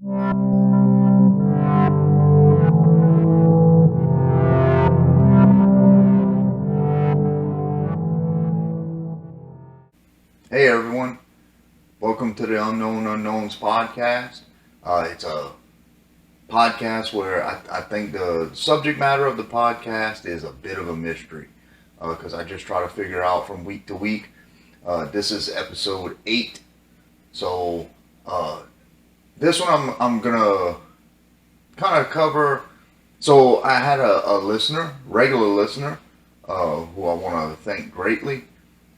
Hey everyone, welcome to the Unknown Unknowns podcast. It's a podcast where I think the subject matter of the podcast is a bit of a mystery because I just try to figure out from week to week. This is episode 8, so this one I'm gonna kind of cover. So I had a listener, regular listener, who I want to thank greatly.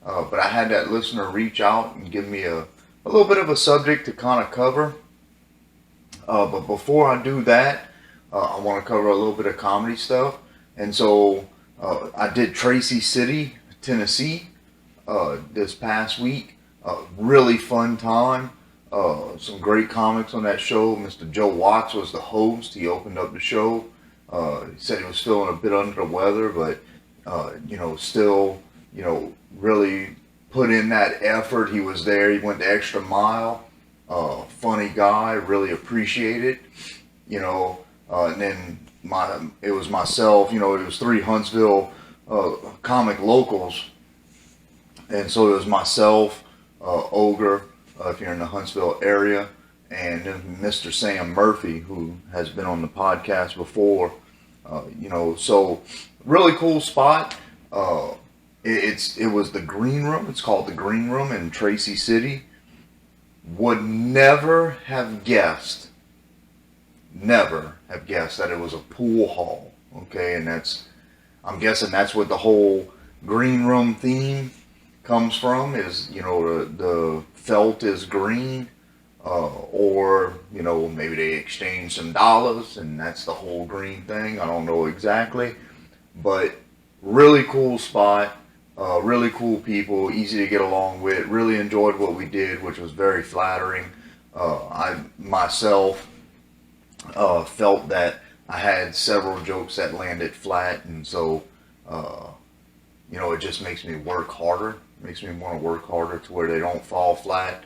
But I had that listener reach out and give me a little bit of a subject to kind of cover. But before I do that, I want to cover a little bit of comedy stuff. And so I did Tracy City, Tennessee, this past week. Really fun time. Some great comics on that show. Mr. Joe Watts was the host. He opened up the show. He said he was feeling a bit under the weather, but still, really put in that effort. He was there. He went the extra mile. Funny guy. Really appreciate it. And then it was myself. It was 3 Huntsville comic locals, and so it was myself, Ogre, if you're in the Huntsville area, and then Mr. Sam Murphy, who has been on the podcast before. So really cool spot. It was the Green Room. It's called the Green Room in Tracy City. Would never have guessed that it was a pool hall. Okay, and I'm guessing that's what the whole Green Room theme comes from. Is the felt is green, or maybe they exchange some dollars, and that's the whole green thing. I don't know exactly, but really cool spot. Really cool people, easy to get along with. Really enjoyed what we did, which was very flattering. I myself felt that I had several jokes that landed flat, and so it just makes me work harder. Makes me want to work harder to where they don't fall flat.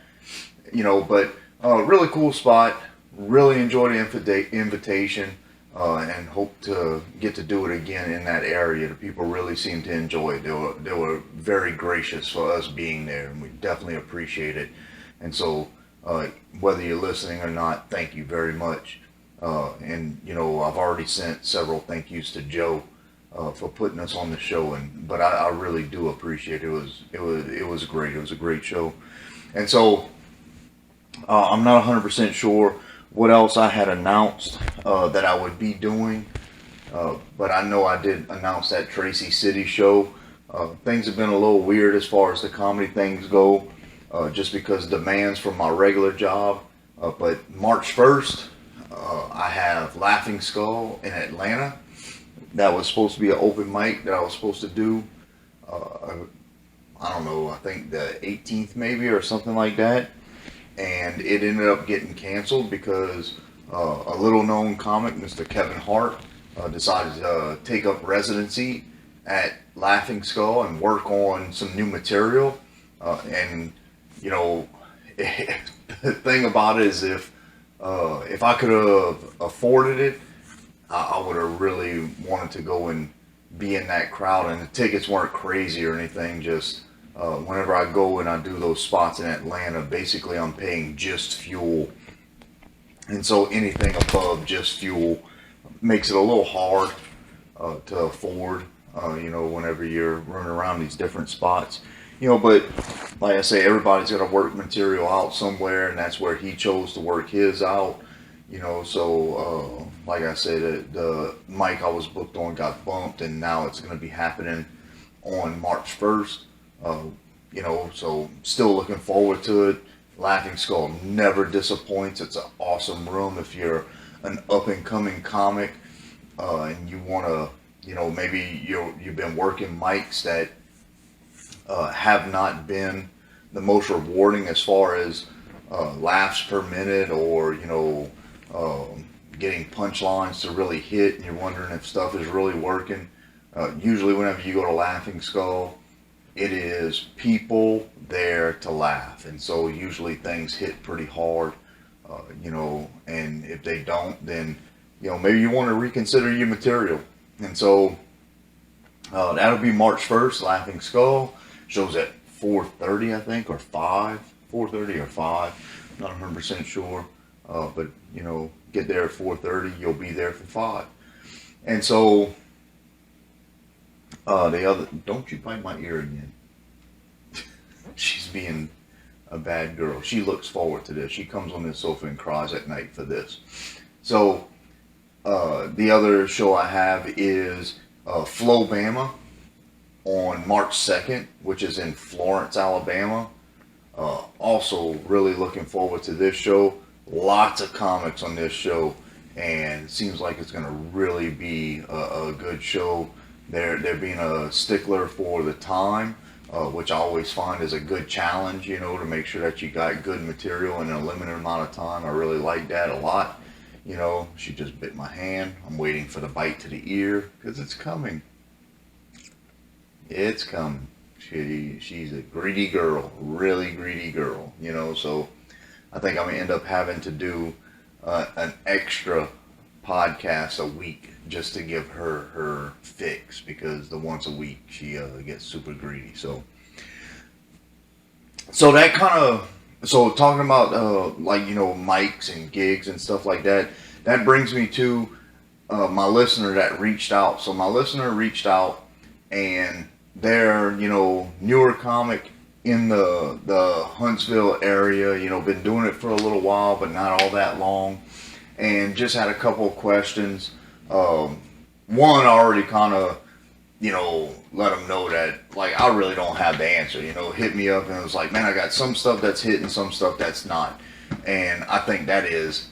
But really cool spot. Really enjoyed the invitation. And hope to get to do it again in that area. The people really seemed to enjoy it. They were very gracious for us being there, and we definitely appreciate it. And so, whether you're listening or not, thank you very much. And I've already sent several thank yous to Joe for putting us on the show, but I really do appreciate it. It was great. It was a great show, and so I'm not 100% sure what else I had announced that I would be doing, but I know I did announce that Tracy City show. Things have been a little weird as far as the comedy things go, just because demands from my regular job. But March 1st, I have Laughing Skull in Atlanta. That was supposed to be an open mic that I was supposed to do. I don't know, I think the 18th maybe or something like that. And it ended up getting canceled because a little known comic, Mr. Kevin Hart, decided to take up residency at Laughing Skull and work on some new material. The thing about it is if I could have afforded it, I would have really wanted to go and be in that crowd. And the tickets weren't crazy or anything, just whenever I go and I do those spots in Atlanta, basically I'm paying just fuel. And so anything above just fuel makes it a little hard to afford, whenever you're running around these different spots. But like I say, everybody's got to work material out somewhere, and that's where he chose to work his out. So like I said, the mic I was booked on got bumped, and now it's going to be happening on March 1st. So still looking forward to it. Laughing Skull never disappoints. It's an awesome room if you're an up and coming comic, and you want to, maybe you've been working mics that have not been the most rewarding as far as laughs per minute, or getting punchlines to really hit, and you're wondering if stuff is really working. Usually whenever you go to Laughing Skull, it is people there to laugh, and so usually things hit pretty hard. and if they don't, then, maybe you want to reconsider your material. And so that'll be March 1st, Laughing Skull. Shows at 4:30, I think, or 5, 4:30 or 5, not 100% sure. But, get there at 4:30, you'll be there for 5. And so, don't you bite my ear again. She's being a bad girl. She looks forward to this. She comes on this sofa and cries at night for this. So, the other show I have is Flobama on March 2nd, which is in Florence, Alabama. Also, really looking forward to this show. Lots of comics on this show, and it seems like it's going to really be a good show. They're being a stickler for the time, which I always find is a good challenge, to make sure that you got good material in a limited amount of time. I really like that a lot. She just bit my hand. I'm waiting for the bite to the ear, because it's coming. It's coming. She's a greedy girl, really greedy girl, so I think I'm going to end up having to do an extra podcast a week just to give her fix, because the once a week she gets super greedy. So that kind of, so talking about mics and gigs and stuff like that, that brings me to my listener that reached out. So my listener reached out, and they're newer comic in the Huntsville area, been doing it for a little while, but not all that long, and just had a couple of questions. One, I already kind of, let them know that, I really don't have the answer, hit me up, and it was like, man, I got some stuff that's hitting, some stuff that's not. And I think that is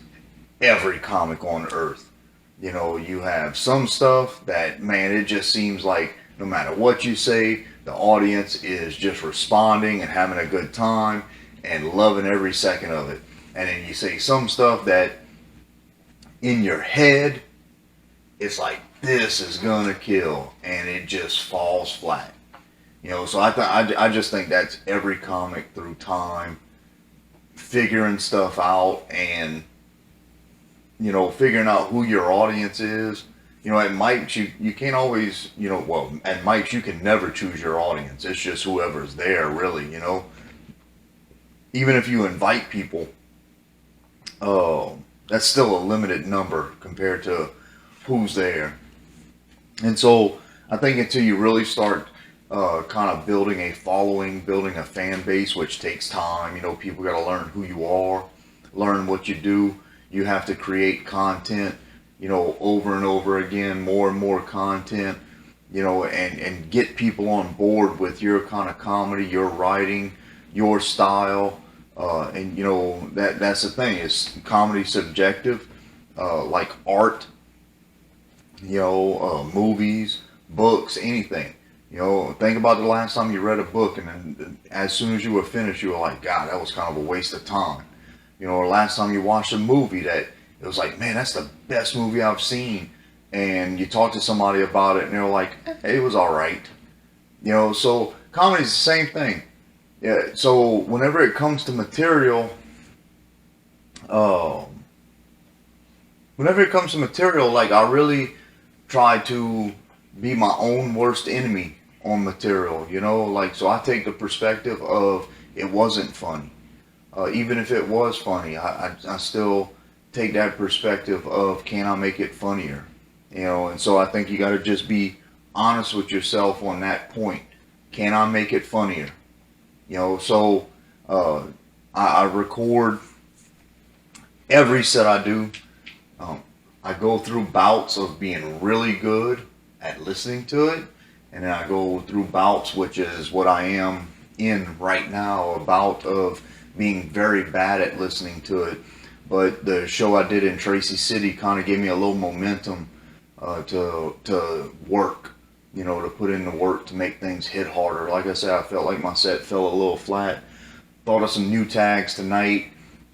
every comic on earth. You have some stuff that, man, it just seems like no matter what you say, the audience is just responding and having a good time and loving every second of it. And then you say some stuff that in your head, it's like, this is gonna kill, and it just falls flat. So I just think that's every comic through time, figuring stuff out, and figuring out who your audience is. At mics, you can't always, at mics you can never choose your audience. It's just whoever's there, really, Even if you invite people, that's still a limited number compared to who's there. And so I think until you really start kind of building a following, building a fan base, which takes time, people got to learn who you are, learn what you do. You have to create content, over and over again, more and more content, and get people on board with your kind of comedy, your writing, your style. And that's the thing, is comedy subjective, like art, movies, books, anything. Think about the last time you read a book, and then as soon as you were finished, you were like, God, that was kind of a waste of time. Or last time you watched a movie that it was like, man, that's the best movie I've seen. And you talk to somebody about it, and they're like, it was all right. So comedy's the same thing. Yeah. So whenever it comes to material, I really try to be my own worst enemy on material. So I take the perspective of it wasn't funny. Even if it was funny, I still take that perspective of, can I make it funnier? And so I think you got to just be honest with yourself on that point. Can I make it funnier? So I record every set I do. I go through bouts of being really good at listening to it, and then I go through bouts, which is what I am in right now, a bout of being very bad at listening to it. But the show I did in Tracy City kind of gave me a little momentum to work, to put in the work to make things hit harder. Like I said, I felt like my set fell a little flat. Thought of some new tags tonight.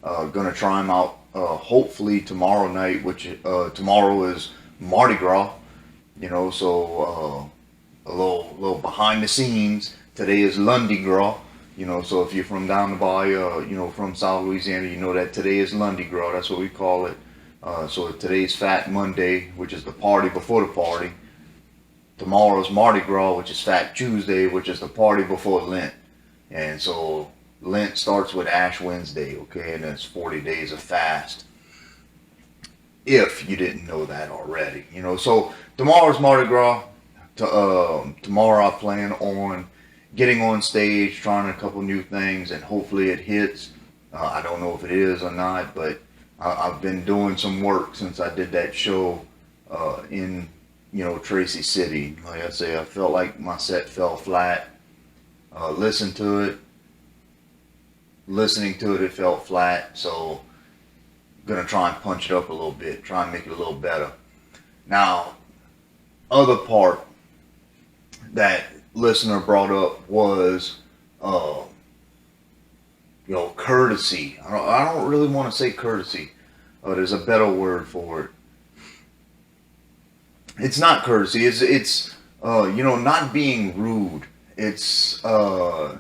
Gonna try them out hopefully tomorrow night, which tomorrow is Mardi Gras. So a little behind the scenes. Today is Lundi Gras. You know, so if you're from down the bayou, you know, from South Louisiana, you know that today is Lundi Gras. That's what we call it. So today's Fat Monday, which is the party before the party. Tomorrow's Mardi Gras, which is Fat Tuesday, which is the party before Lent. And so Lent starts with Ash Wednesday, okay, and it's 40 days of fast. If you didn't know that already, you know. So tomorrow's Mardi Gras. Tomorrow I plan on getting on stage, trying a couple new things, and hopefully it hits. I don't know if it is or not, but I've been doing some work since I did that show in, you know, Tracy City. Like I say, I felt like my set fell flat. Listening to it, it felt flat. So I'm gonna try and punch it up a little bit, try and make it a little better. Now, other part that listener brought up was, you know, courtesy. I don't really want to say courtesy. There's a better word for it. It's not courtesy. It's you know, not being rude. It's trying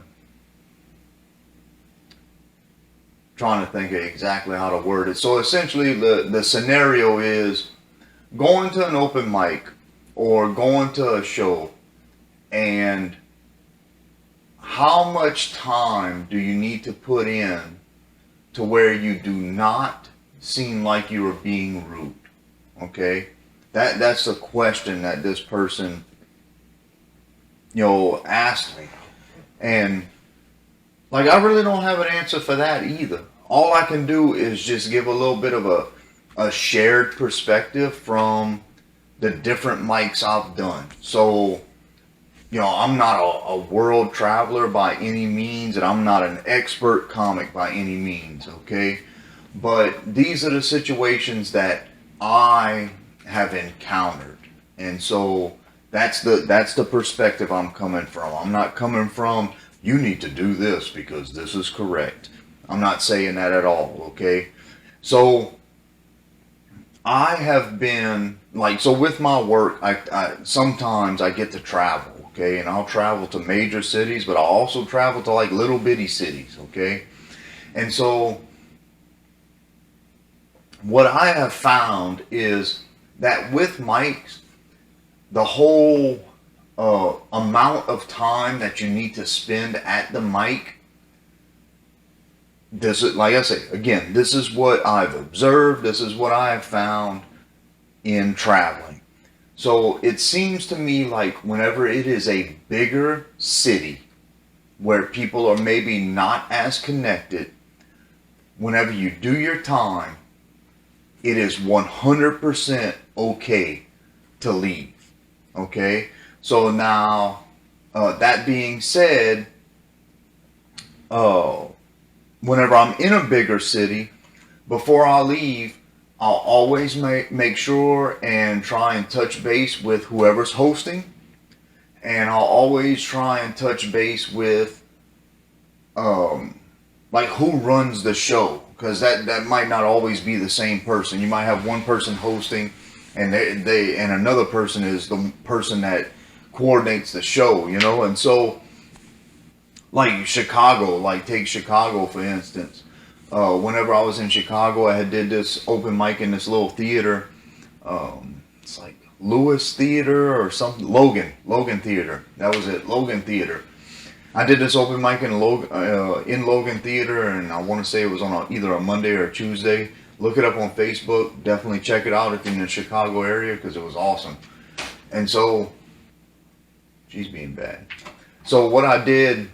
to think of exactly how to word it. So essentially, the scenario is going to an open mic or going to a show, and how much time do you need to put in to where you do not seem like you are being rude? Okay, that's a question that this person, you know, asked me, and like I really don't have an answer for that either. All I can do is just give a little bit of a shared perspective from the different mics I've done. So, you know, I'm not a world traveler by any means, and I'm not an expert comic by any means, okay? But these are the situations that I have encountered. And so that's the perspective I'm coming from. I'm not coming from, you need to do this because this is correct. I'm not saying that at all, okay? So I have been, like, so with my work, I sometimes I get to travel. Okay, and I'll travel to major cities, but I'll also travel to like little bitty cities, okay? And so what I have found is that with mics, the whole amount of time that you need to spend at the mic, this is, like I say, again, this is what I've observed, this is what I have found in traveling. So it seems to me like whenever it is a bigger city where people are maybe not as connected, whenever you do your time, it is 100% okay to leave. Okay? So now, that being said, whenever I'm in a bigger city, before I leave, I'll always make sure and try and touch base with whoever's hosting. And I'll always try and touch base with, like, who runs the show. Because that might not always be the same person. You might have one person hosting, and and another person is the person that coordinates the show, you know? And so, like Chicago, like take Chicago for instance. Whenever I was in Chicago, I had did this open mic in this little theater. It's like Lewis Theater or something. Logan Theater. That was it. Logan Theater. I did this open mic in Logan Theater, and I want to say it was on either a Monday or a Tuesday. Look it up on Facebook. Definitely check it out if you're in the Chicago area because it was awesome. And so, she's being bad. So what I did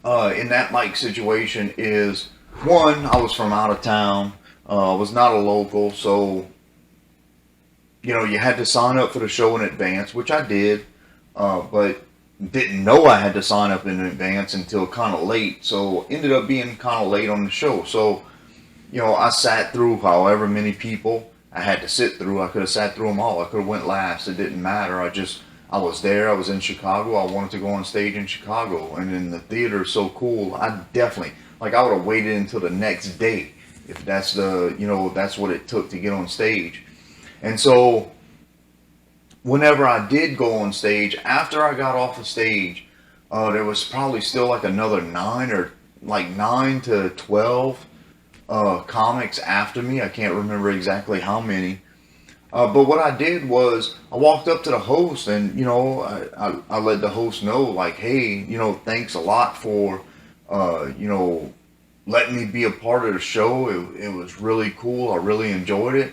in that mic situation is, one, I was from out of town. I was not a local, so, you know, you had to sign up for the show in advance, which I did, but didn't know I had to sign up in advance until kind of late, so ended up being kind of late on the show. So, you know, I sat through however many people I had to sit through. I could have sat through them all. I could have went last. It didn't matter. I was there. I was in Chicago. I wanted to go on stage in Chicago, and then the theater is so cool. I definitely, like, I would have waited until the next day if that's that's what it took to get on stage. And so whenever I did go on stage, after I got off the stage, there was probably still like another 9 to 12 comics after me. I can't remember exactly how many. But what I did was I walked up to the host and, I let the host know, like, hey, thanks a lot for, letting me be a part of the show. It was really cool. I really enjoyed it.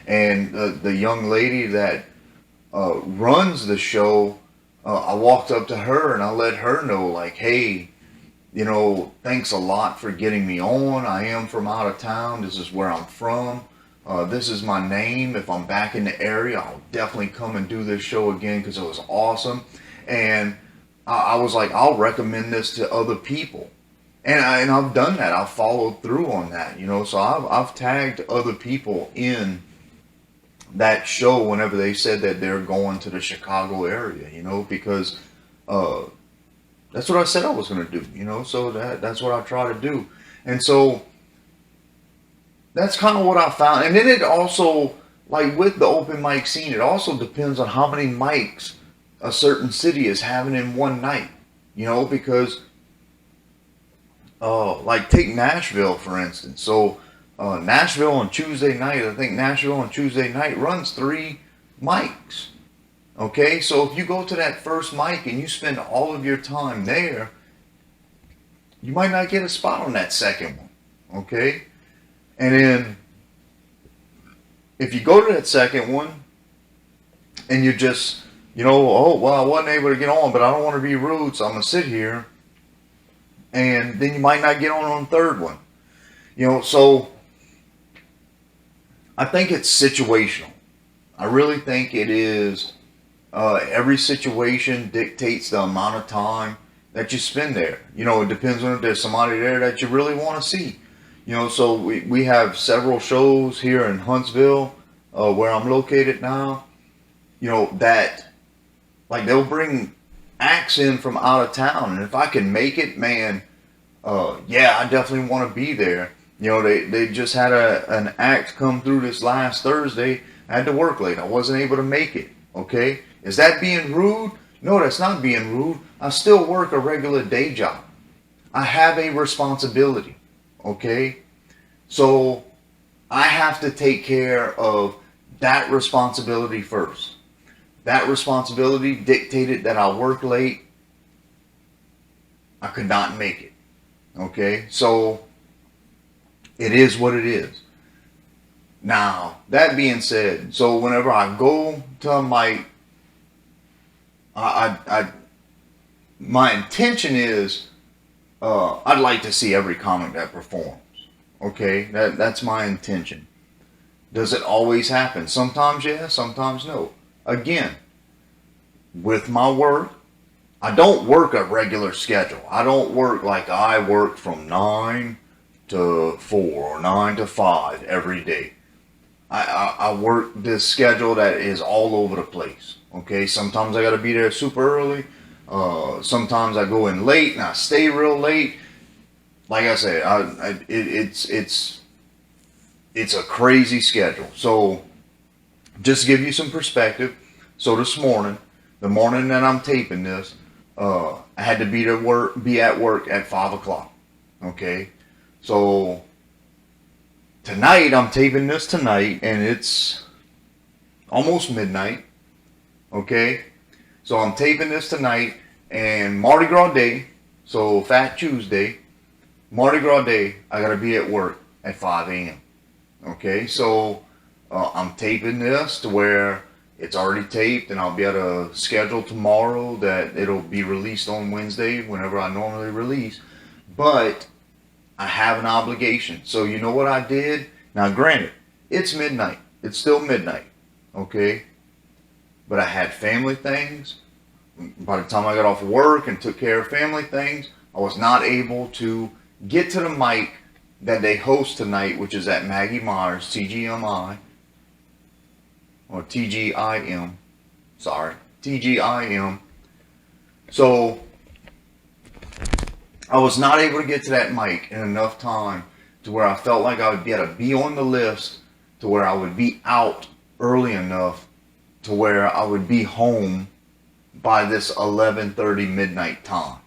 And the young lady that runs the show, I walked up to her and I let her know, like, hey, thanks a lot for getting me on. I am from out of town. This is where I'm from. This is my name. If I'm back in the area, I'll definitely come and do this show again because it was awesome. And I was like, I'll recommend this to other people. And I've done that. I've followed through on that, So I've tagged other people in that show whenever they said that they're going to the Chicago area, because that's what I said I was going to do, So that's what I try to do. And so that's kind of what I found. And then it also, like with the open mic scene, it also depends on how many mics a certain city is having in one night, because like take Nashville, for instance. So Nashville on Tuesday night, I think Nashville on Tuesday night runs 3 mics. Okay, so if you go to that first mic and you spend all of your time there, you might not get a spot on that second one. Okay? And then if you go to that second one and you just, oh, well, I wasn't able to get on, but I don't want to be rude, so I'm going to sit here. And then you might not get on the third one. So I think it's situational. I really think it is. Every situation dictates the amount of time that you spend there. It depends on if there's somebody there that you really want to see. So we have several shows here in Huntsville, where I'm located now, that, like, they'll bring acts in from out of town. And if I can make it, man, yeah, I definitely want to be there. They just had an act come through this last Thursday. I had to work late. I wasn't able to make it. Okay? Is that being rude? No, that's not being rude. I still work a regular day job. I have a responsibility. Okay? So I have to take care of that responsibility first. That responsibility dictated that I work late. I could not make it. Okay? So it is what it is. Now, that being said, so whenever I go to a mic, my intention is, I'd like to see every comic that performs. Okay, that's my intention. Does it always happen? Sometimes yes, sometimes no. Again, with my work, I don't work a regular schedule. I don't work like I work from 9 to 4 or 9 to 5 every day. I work this schedule that is all over the place. Okay, sometimes I got to be there super early. Sometimes I go in late and I stay real late. Like I said, it's a crazy schedule. So just to give you some perspective. So this morning, the morning that I'm taping this, I had to be at work at 5 o'clock. Okay, so tonight, I'm taping this tonight, and it's almost midnight. Okay, so I'm taping this tonight, and Mardi Gras Day, so Fat Tuesday, Mardi Gras Day, I gotta be at work at 5 a.m. Okay, so I'm taping this to where it's already taped, and I'll be able to schedule tomorrow that it'll be released on Wednesday whenever I normally release. But I have an obligation. So you know what I did? Now granted, it's midnight. It's still midnight. Okay? But I had family things. By the time I got off work and took care of family things, I was not able to get to the mic that they host tonight, which is at Maggie Myers, TGMI. Or TGIM. Sorry. TGIM. So I was not able to get to that mic in enough time to where I felt like I would be able to be on the list to where I would be out early enough to where I would be home by this 11:30 midnight time,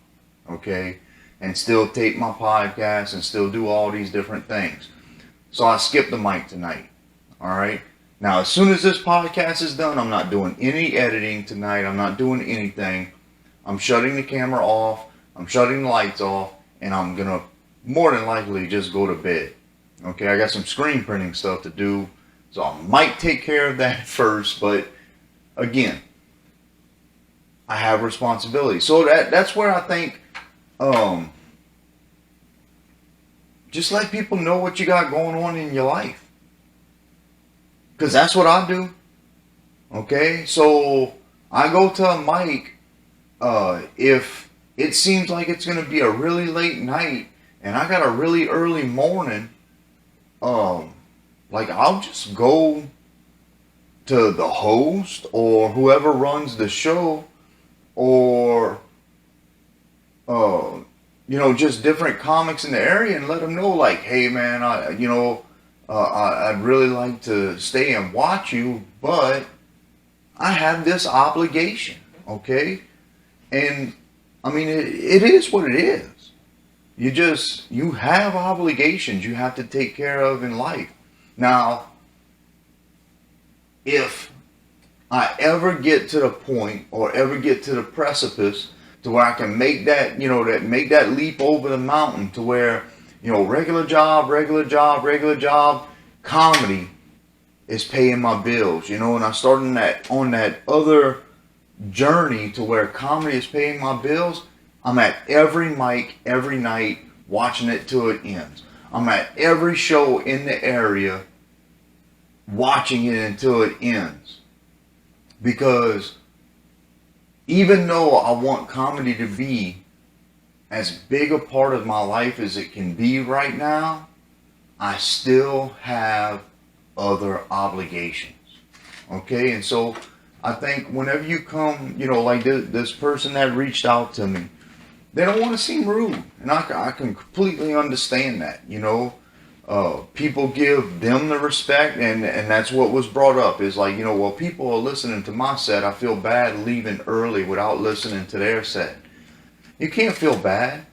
okay, and still tape my podcast and still do all these different things. So I skipped the mic tonight. All right. Now, as soon as this podcast is done, I'm not doing any editing tonight. I'm not doing anything. I'm shutting the camera off. I'm shutting the lights off, and I'm gonna more than likely just go to bed. Okay, I got some screen printing stuff to do, so I might take care of that first. But again, I have responsibility. So that's where I think, just let people know what you got going on in your life, because that's what I do. Okay, so I go to a mic if it seems like it's gonna be a really late night and I got a really early morning. Like I'll just go to the host or whoever runs the show, or just different comics in the area, and let them know, like, hey man, I'd really like to stay and watch you, but I have this obligation, okay? And I mean, it is what it is. You have obligations you have to take care of in life. Now, if I ever get to the point or ever get to the precipice to where I can make that, make that leap over the mountain to where, regular job, comedy is paying my bills, and I started on that other journey to where comedy is paying my bills. I'm at every mic every night watching it till it ends. I'm at every show in the area watching it until it ends. Because even though I want comedy to be as big a part of my life as it can be right now, I still have other obligations. Okay, and so I think whenever you come, like this person that reached out to me, they don't want to seem rude. And I can completely understand that, people give them the respect, and that's what was brought up is like, well, people are listening to my set. I feel bad leaving early without listening to their set. You can't feel bad.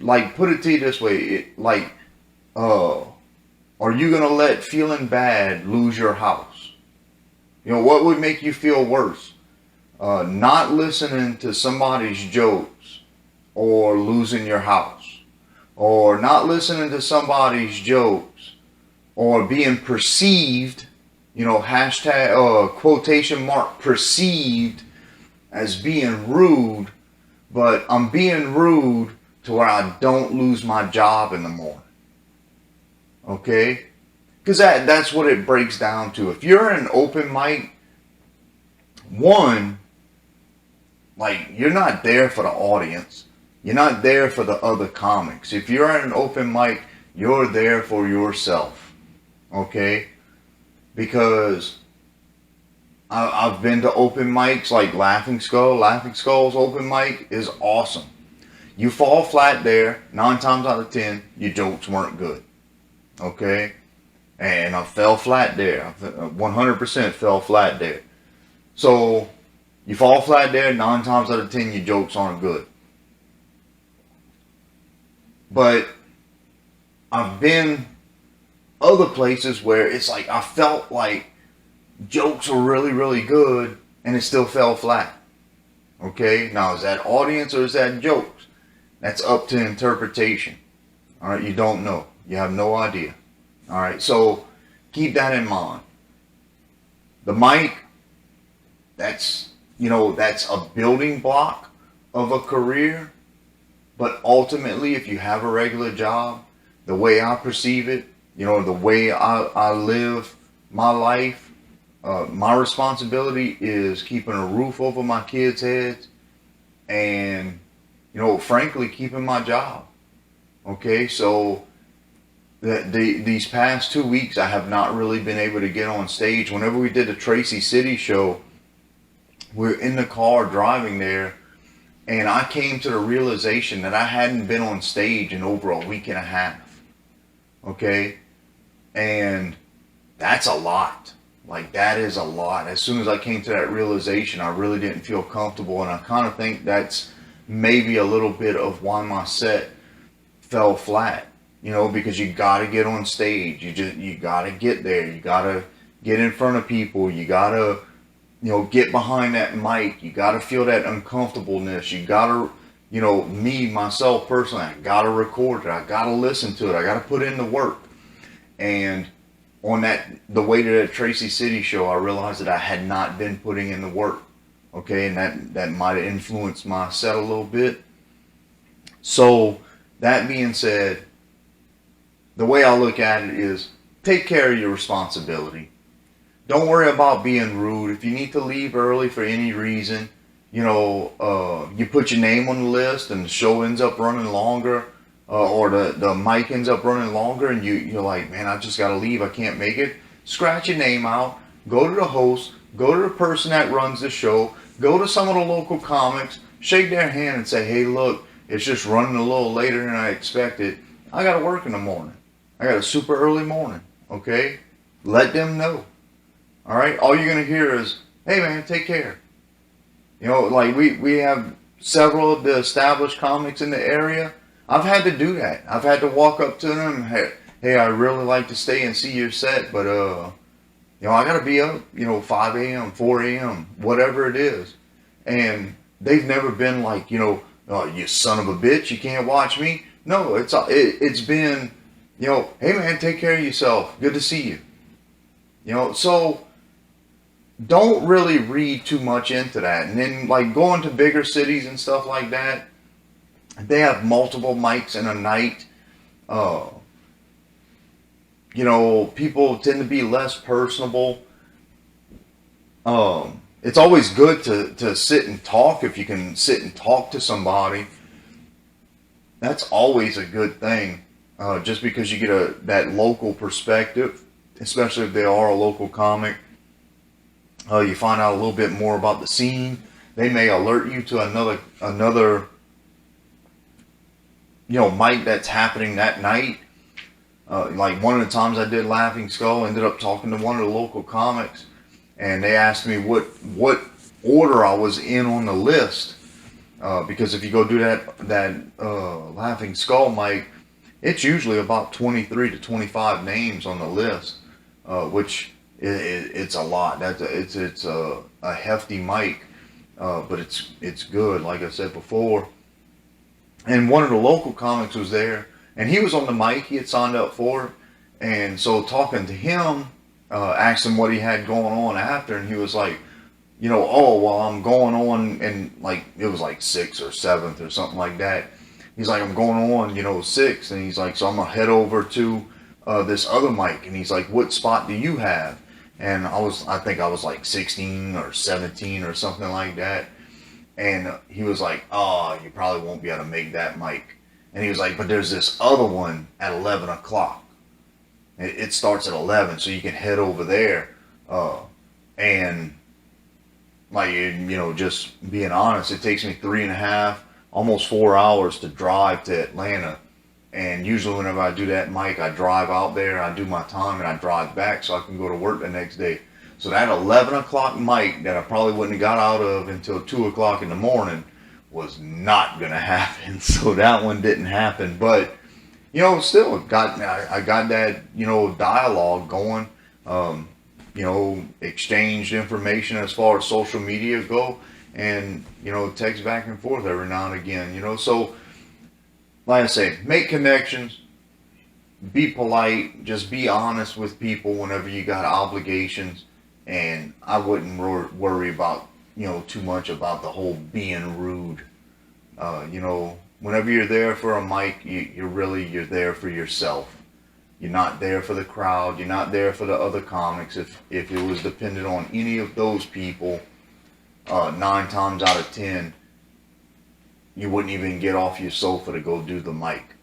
Like, put it to you this way, are you going to let feeling bad lose your house? What would make you feel worse? Not listening to somebody's jokes or losing your house, or not listening to somebody's jokes or being perceived, hashtag, quotation mark, perceived as being rude, but I'm being rude to where I don't lose my job in the morning. Okay? Because that's what it breaks down to. If you're an open mic, one, like, you're not there for the audience. You're not there for the other comics. If you're at an open mic, you're there for yourself. Okay? Because I've been to open mics like Laughing Skull. Laughing Skull's open mic is awesome. You fall flat there, 9 times out of 10, your jokes weren't good. Okay? And I fell flat there. 100% fell flat there. So, you fall flat there, 9 times out of 10, your jokes aren't good. But I've been other places where it's like I felt like jokes were really, really good and it still fell flat. Okay? Now, is that audience or is that jokes? That's up to interpretation. Alright? You don't know. You have no idea. Alright? So, keep that in mind. The mic, that's a building block of a career. But ultimately, if you have a regular job, the way I perceive it, the way I live my life, my responsibility is keeping a roof over my kids' heads and, frankly, keeping my job. Okay, so these past 2 weeks, I have not really been able to get on stage. Whenever we did the Tracy City show, we're in the car driving there, and I came to the realization that I hadn't been on stage in over a week and a half. Okay? And that's a lot. Like, that is a lot. As soon as I came to that realization, I really didn't feel comfortable, and I kind of think that's maybe a little bit of why my set fell flat. You know, because you got to get on stage. You got to get there. You got to get in front of people. You got to, get behind that mic. You got to feel that uncomfortableness. You got to, me, myself personally, I got to record it. I got to listen to it. I got to put in the work. And on the way to that Tracy City show, I realized that I had not been putting in the work. Okay, and that might have influenced my set a little bit. So, that being said, the way I look at it is, take care of your responsibility. Don't worry about being rude. If you need to leave early for any reason, you put your name on the list and the show ends up running longer, or the mic ends up running longer, and you're like, man, I just got to leave. I can't make it. Scratch your name out. Go to the host. Go to the person that runs the show. Go to some of the local comics. Shake their hand and say, hey, look, it's just running a little later than I expected. I got to work in the morning. I got a super early morning, okay? Let them know, all right? All you're going to hear is, hey, man, take care. Like we have several of the established comics in the area. I've had to do that. I've had to walk up to them, hey, I really like to stay and see your set, but, I got to be up, 5 a.m., 4 a.m., whatever it is. And they've never been like, oh, you son of a bitch, you can't watch me. No, it's been, hey man, take care of yourself. Good to see you. So don't really read too much into that. And then like going to bigger cities and stuff like that, they have multiple mics in a night. People tend to be less personable. It's always good to sit and talk. If you can sit and talk to somebody, that's always a good thing. Just because you get that local perspective, especially if they are a local comic. You find out a little bit more about the scene. They may alert you to another mic that's happening that night. Like one of the times I did Laughing Skull, ended up talking to one of the local comics, and they asked me what order I was in on the list. Because if you go do that Laughing Skull mic, it's usually about 23 to 25 names on the list, which it's a lot. It's a hefty mic, but it's good. Like I said before, and one of the local comics was there, and he was on the mic. He had signed up for it, and so talking to him, asked him what he had going on after, and he was like, oh, well, I'm going on, and like, it was like 6th or 7th or something like that. He's like, I'm going on, 6th, and he's like, so I'm gonna head over to this other mic, and he's like, what spot do you have? And I think I was like 16 or 17 or something like that, and he was like, oh, you probably won't be able to make that mic. And he was like, but there's this other one at 11 o'clock. It starts at 11, so you can head over there, and like, just being honest, it takes me 3.5, almost 4 hours to drive to Atlanta. And usually whenever I do that mic, I drive out there, I do my time, and I drive back so I can go to work the next day. So that 11 o'clock mic that I probably wouldn't have got out of until 2 o'clock in the morning was not going to happen. So that one didn't happen. But, still, I got that, dialogue going. Exchanged information as far as social media go, and, text back and forth every now and again, so, like I say, make connections, be polite, just be honest with people whenever you got obligations, and I wouldn't worry about, too much about the whole being rude. Whenever you're there for a mic, you're there for yourself. You're not there for the crowd. You're not there for the other comics. If it was dependent on any of those people, 9 times out of 10, you wouldn't even get off your sofa to go do the mic.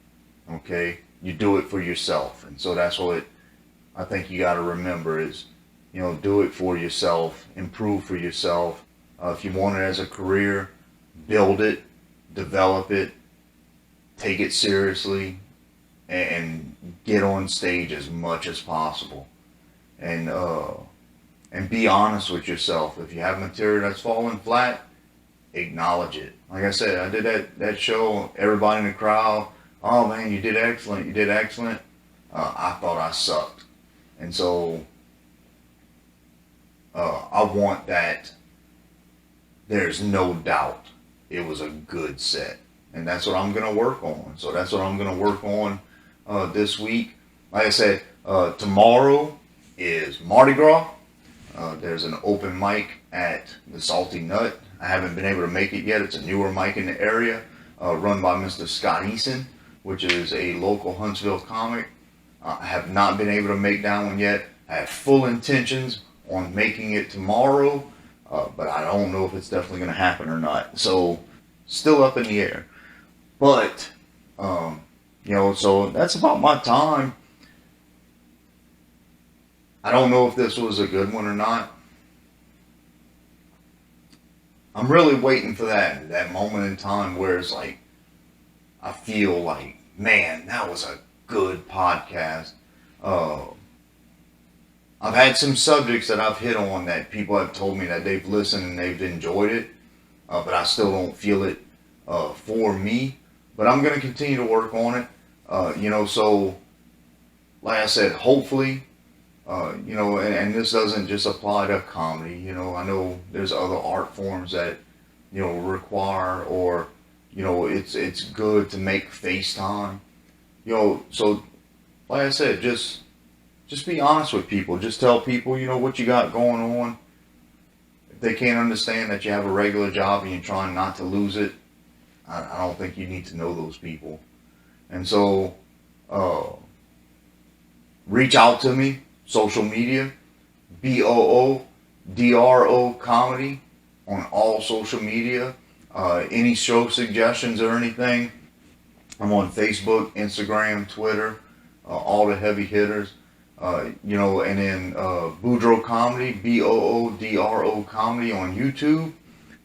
Okay? You do it for yourself. And so that's what I think you got to remember is, do it for yourself. Improve for yourself. If you want it as a career, build it, develop it, take it seriously, and get on stage as much as possible. And and be honest with yourself. If you have material that's falling flat, acknowledge it. Like I said, I did that show, everybody in the crowd, oh man, you did excellent, you did excellent. I thought I sucked. And so I want that there's no doubt it was a good set. And that's what I'm going to work on. So that's what I'm going to work on this week. Like I said, tomorrow is Mardi Gras. There's an open mic at the Salty Nut. I haven't been able to make it yet. It's a newer mic in the area, run by Mr. Scott Eason, which is a local Huntsville comic. I have not been able to make that one yet. I have full intentions on making it tomorrow, but I don't know if it's definitely going to happen or not. So, still up in the air. But, so that's about my time. I don't know if this was a good one or not. I'm really waiting for that moment in time where it's like, I feel like, man, that was a good podcast. I've had some subjects that I've hit on that people have told me that they've listened and they've enjoyed it, but I still don't feel it for me. But I'm going to continue to work on it. So like I said, hopefully, and this doesn't just apply to comedy. I know there's other art forms that, require, or, it's good to make FaceTime. So like I said, just be honest with people. Just tell people, what you got going on. If they can't understand that you have a regular job and you're trying not to lose it, I don't think you need to know those people. And so, reach out to me, social media, BOODRO Comedy on all social media. Any show suggestions or anything, I'm on Facebook, Instagram, Twitter, all the heavy hitters. And then Boudreaux Comedy, BOODRO Comedy on YouTube.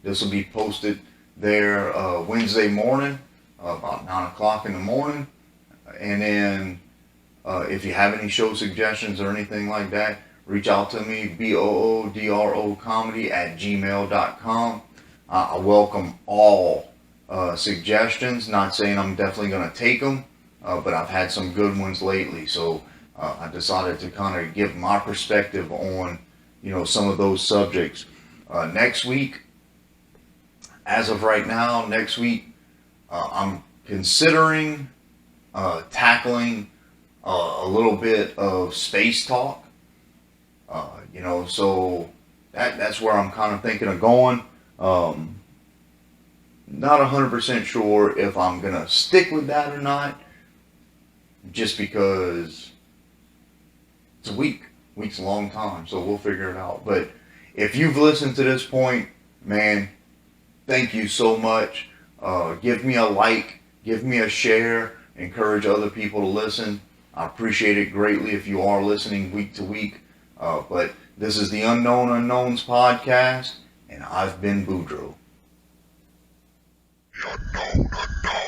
This will be posted there Wednesday morning, about 9 o'clock in the morning. And then if you have any show suggestions or anything like that, reach out to me, boodrocomedy@gmail.com. I welcome all suggestions. Not saying I'm definitely going to take them, but I've had some good ones lately. So I decided to kind of give my perspective on, some of those subjects. Next week, as of right now, I'm considering tackling a little bit of space talk. So that's where I'm kind of thinking of going. Not 100% sure if I'm going to stick with that or not, just because it's a week. Week's a long time, so we'll figure it out. But if you've listened to this point, man, thank you so much. Give me a like, give me a share, encourage other people to listen. I appreciate it greatly if you are listening week to week. But this is the Unknown Unknowns podcast, and I've been Boudreaux. The Unknown Unknowns.